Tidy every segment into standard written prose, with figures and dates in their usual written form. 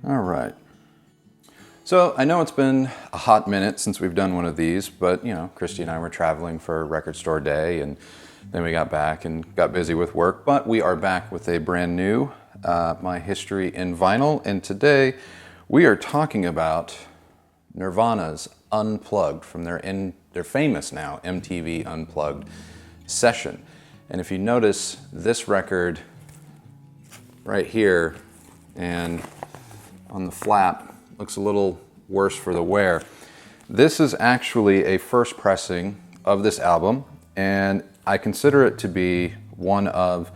All right. So I know it's been a hot minute since we've done one of these, but you know, Christy and I were traveling for Record Store Day, and then we got back and got busy with work. But we are back with a brand new My History in Vinyl, and today we are talking about Nirvana's Unplugged from their famous now MTV Unplugged session. And if you notice this record right here and on the flap looks a little worse for the wear. This is actually a first pressing of this album, and I consider it to be one of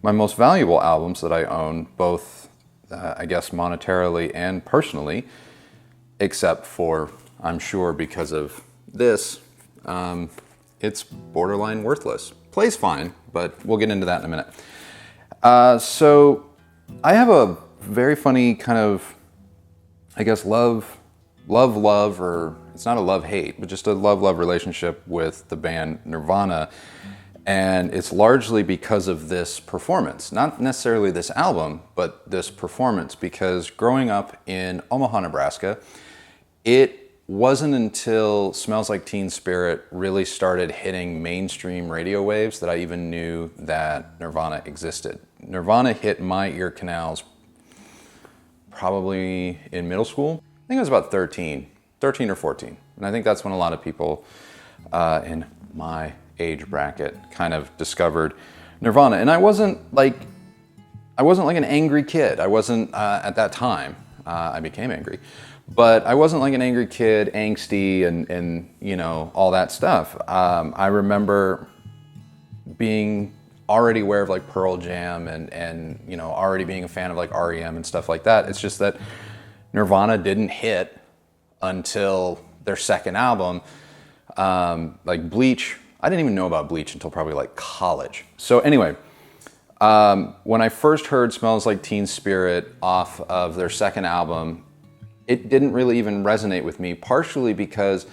my most valuable albums that I own, both I guess monetarily and personally, except for, I'm sure because of this, it's borderline worthless. Plays fine, but we'll get into that in a minute. So I have a very funny kind of, I guess, love, or it's not a love-hate, but just a love-love relationship with the band Nirvana. And it's largely because of this performance, not necessarily this album, but this performance, because growing up in Omaha, Nebraska, it wasn't until Smells Like Teen Spirit really started hitting mainstream radio waves that I even knew that Nirvana existed. Nirvana hit my ear canals probably in middle school. I think I was about 13 or 14. And I think that's when a lot of people in my age bracket kind of discovered Nirvana. And I wasn't like an angry kid. I wasn't at that time. I became angry. But I wasn't like an angry kid, angsty and you know, all that stuff. I remember being already aware of like Pearl Jam and you know, already being a fan of like REM and stuff like that. It's just that Nirvana didn't hit until their second album. Like Bleach, I didn't even know about Bleach until probably like college. So anyway, when I first heard Smells Like Teen Spirit off of their second album, it didn't really even resonate with me, partially because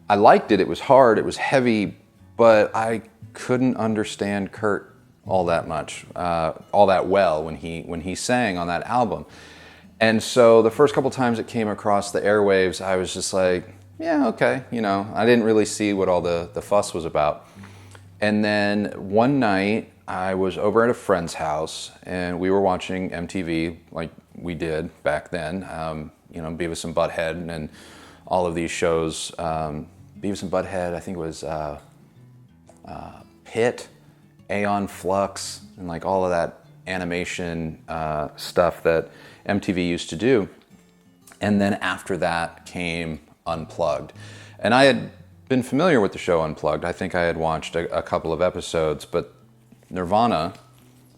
I liked it. It was hard, it was heavy, but I couldn't understand Kurt all that much, all that well when he sang on that album. And so the first couple times it came across the airwaves, I was just like, yeah, okay, you know, I didn't really see what all the fuss was about. And then one night I was over at a friend's house and we were watching MTV like we did back then, you know, Beavis and Butthead and all of these shows. Beavis and Butthead, I think it was Pit, Aeon Flux, and like all of that animation stuff that MTV used to do. And then after that came Unplugged. And I had been familiar with the show Unplugged. I think I had watched a couple of episodes, but Nirvana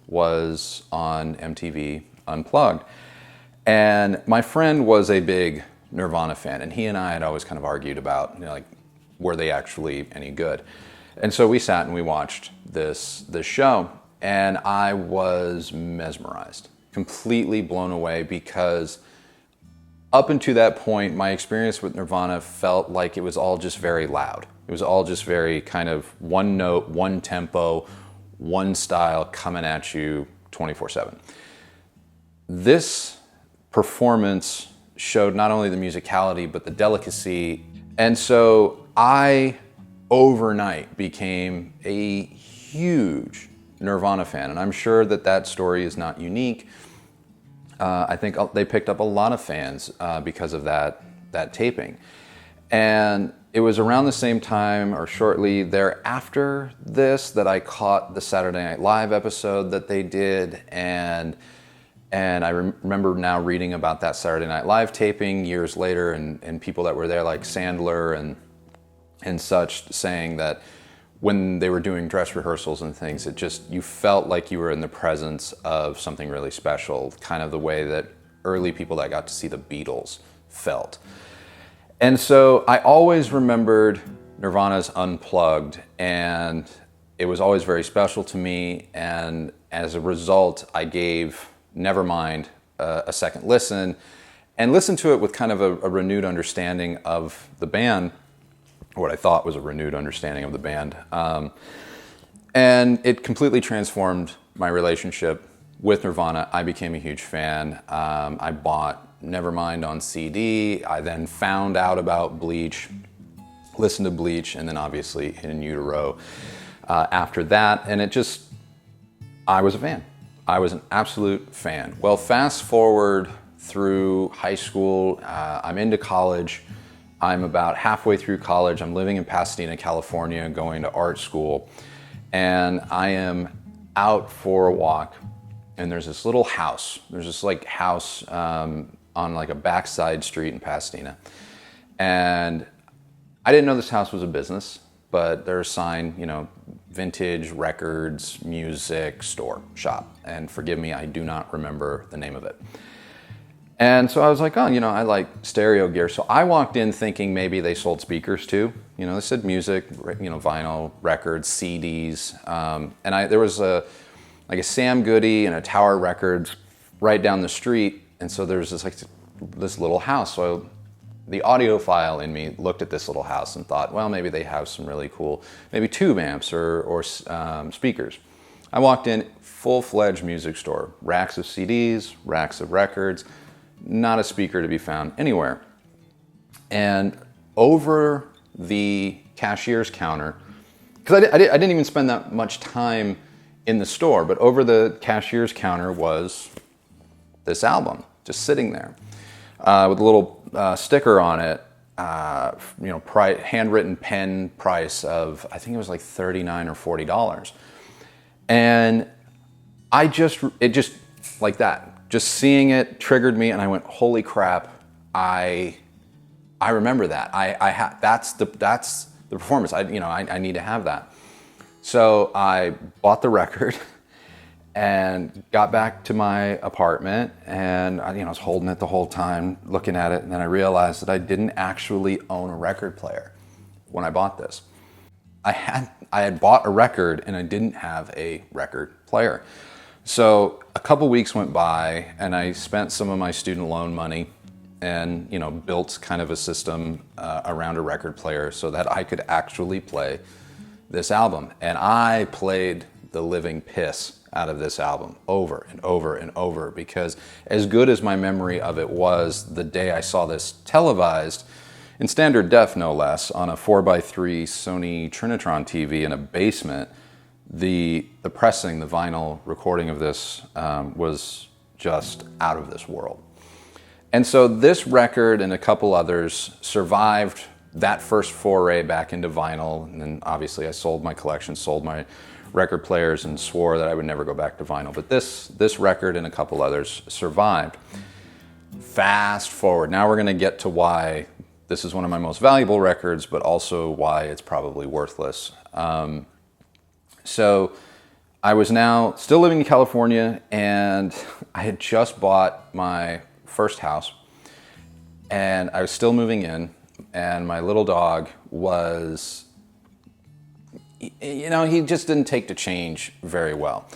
was on MTV Unplugged. And my friend was a big Nirvana fan, and he and I had always kind of argued about, you know, like, were they actually any good? And so we sat and we watched this show, and I was mesmerized, completely blown away, because up until that point, my experience with Nirvana felt like it was all just very loud. It was all just very kind of one note, one tempo, one style coming at you 24/7. This performance showed not only the musicality, but the delicacy. And so I overnight became a huge Nirvana fan. And I'm sure that story is not unique. I think they picked up a lot of fans because of that taping. And it was around the same time or shortly thereafter this that I caught the Saturday Night Live episode that they did. And I remember now reading about that Saturday Night Live taping years later, and people that were there like Sandler and such saying that when they were doing dress rehearsals and things, you felt like you were in the presence of something really special, kind of the way that early people that got to see the Beatles felt. And so I always remembered Nirvana's Unplugged, and it was always very special to me. And as a result, I gave Nevermind a second listen, and listened to it with kind of a renewed understanding of the band, or what I thought was a renewed understanding of the band. And it completely transformed my relationship with Nirvana. I became a huge fan. I bought never mind on CD. I then found out about Bleach, listened to Bleach, and then obviously In Utero after that. And I was a fan. I was an absolute fan. Well, fast forward through high school, I'm into college. I'm about halfway through college. I'm living in Pasadena, California, going to art school. And I am out for a walk, and there's this little house. There's this like house on like a backside street in Pasadena. And I didn't know this house was a business, but there's a sign, you know, vintage records, music store, shop. And forgive me, I do not remember the name of it. And so I was like, oh, you know, I like stereo gear. So I walked in thinking maybe they sold speakers too. You know, they said music, you know, vinyl, records, CDs. And there was a Sam Goody and a Tower Records right down the street. And so there's this little house. So the audiophile in me looked at this little house and thought, well, maybe they have some really cool, maybe tube amps or speakers. I walked in, full-fledged music store, racks of CDs, racks of records, not a speaker to be found anywhere. And over the cashier's counter, because I didn't even spend that much time in the store, but over the cashier's counter was this album just sitting there with a little sticker on it, you know, handwritten pen price of, I think it was like $39 or $40. And it just like that. Just seeing it triggered me, and I went, "Holy crap! I remember that. That's the performance. I need to have that." So I bought the record and got back to my apartment, and I was holding it the whole time, looking at it, and then I realized that I didn't actually own a record player when I bought this. I had bought a record, and I didn't have a record player. So a couple weeks went by, and I spent some of my student loan money and, you know, built kind of a system around a record player so that I could actually play this album. And I played the living piss out of this album over and over and over, because as good as my memory of it was, the day I saw this televised in standard def, no less, on a 4x3 Sony Trinitron TV in a basement, the pressing, the vinyl recording of this was just out of this world. And so this record and a couple others survived that first foray back into vinyl. And then obviously I sold my collection, sold my record players, and swore that I would never go back to vinyl. But this record and a couple others survived. Fast forward, now we're gonna get to why this is one of my most valuable records, but also why it's probably worthless. So I was now still living in California, and I had just bought my first house, and I was still moving in, and my little dog was, you know, he just didn't take to change very well.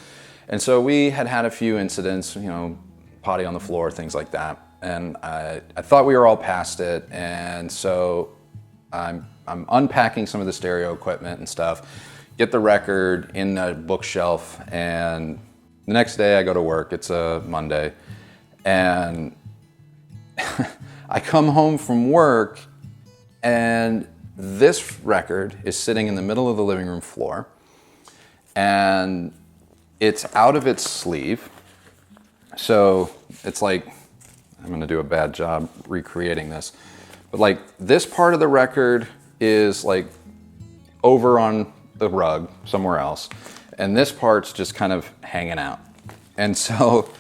And so we had a few incidents, you know, potty on the floor, things like that. And I thought we were all past it. And so I'm unpacking some of the stereo equipment and stuff, get the record in the bookshelf, and the next day I go to work. It's a Monday, and I come home from work, and this record is sitting in the middle of the living room floor, and it's out of its sleeve. So it's like, I'm gonna do a bad job recreating this, but like this part of the record is like over on the rug somewhere else, and this part's just kind of hanging out. And so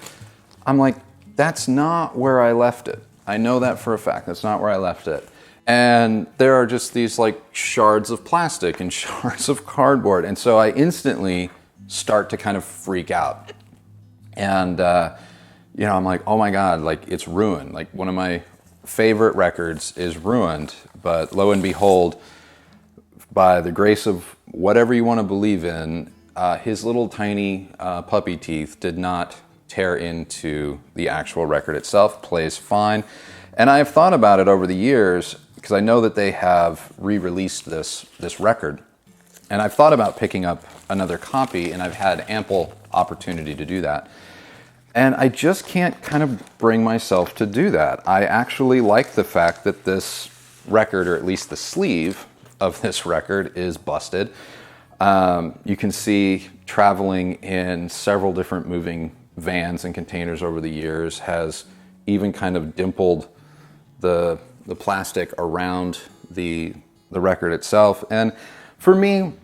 I'm like, that's not where I left it. I know that for a fact. That's not where I left it. And there are just these like shards of plastic and shards of cardboard. And so I instantly start to kind of freak out. And you know, I'm like, oh my God, like it's ruined. Like one of my favorite records is ruined. But lo and behold, by the grace of whatever you want to believe in, his little tiny puppy teeth did not tear into the actual record itself. Plays fine. And I've thought about it over the years, because I know that they have re-released this record. And I've thought about picking up another copy, and I've had ample opportunity to do that. And I just can't kind of bring myself to do that. I actually like the fact that this record, or at least the sleeve of this record, is busted. You can see traveling in several different moving vans and containers over the years, has even kind of dimpled the plastic around the record itself. And for me,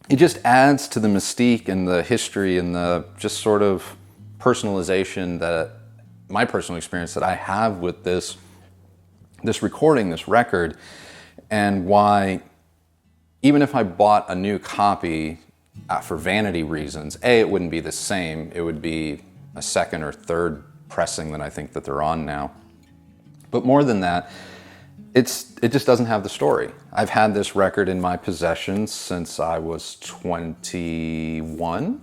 it just adds to the mystique and the history and the just sort of personalization that my personal experience that I have with this recording, this record, and why even if I bought a new copy for vanity reasons, it wouldn't be the same. It would be a second or third pressing that I think that they're on now. But more than that, it just doesn't have the story. I've had this record in my possession since I was 21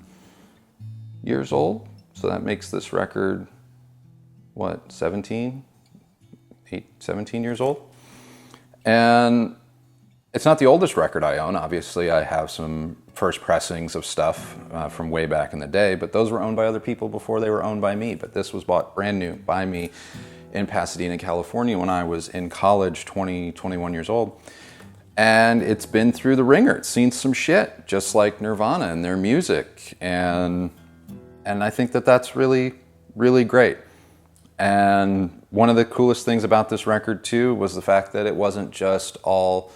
years old. So that makes this record, what, 17 years old? And it's not the oldest record I own. Obviously, I have some first pressings of stuff from way back in the day, but those were owned by other people before they were owned by me. But this was bought brand new by me in Pasadena, California when I was in college, 21 years old. And it's been through the ringer. It's seen some shit, just like Nirvana and their music. And I think that that's really, really great. And one of the coolest things about this record too was the fact that it wasn't just all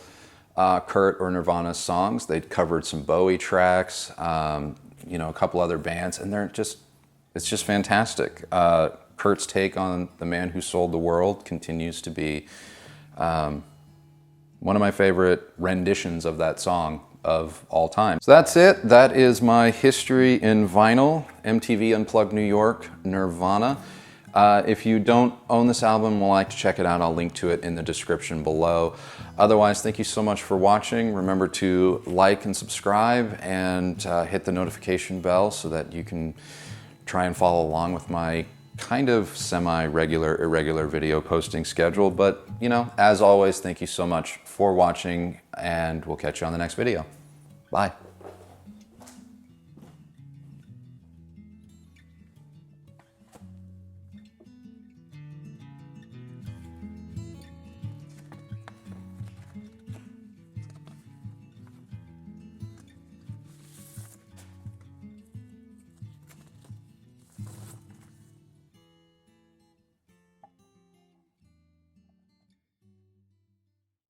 Kurt or Nirvana's songs. They'd covered some Bowie tracks, a couple other bands, and it's just fantastic. Kurt's take on The Man Who Sold the World continues to be one of my favorite renditions of that song of all time. So that's it. That is my history in vinyl, MTV Unplugged New York, Nirvana. If you don't own this album and would like to check it out, I'll link to it in the description below. Otherwise, thank you so much for watching. Remember to like and subscribe and hit the notification bell so that you can try and follow along with my kind of semi-regular, irregular video posting schedule. But, as always, thank you so much for watching, and we'll catch you on the next video. Bye.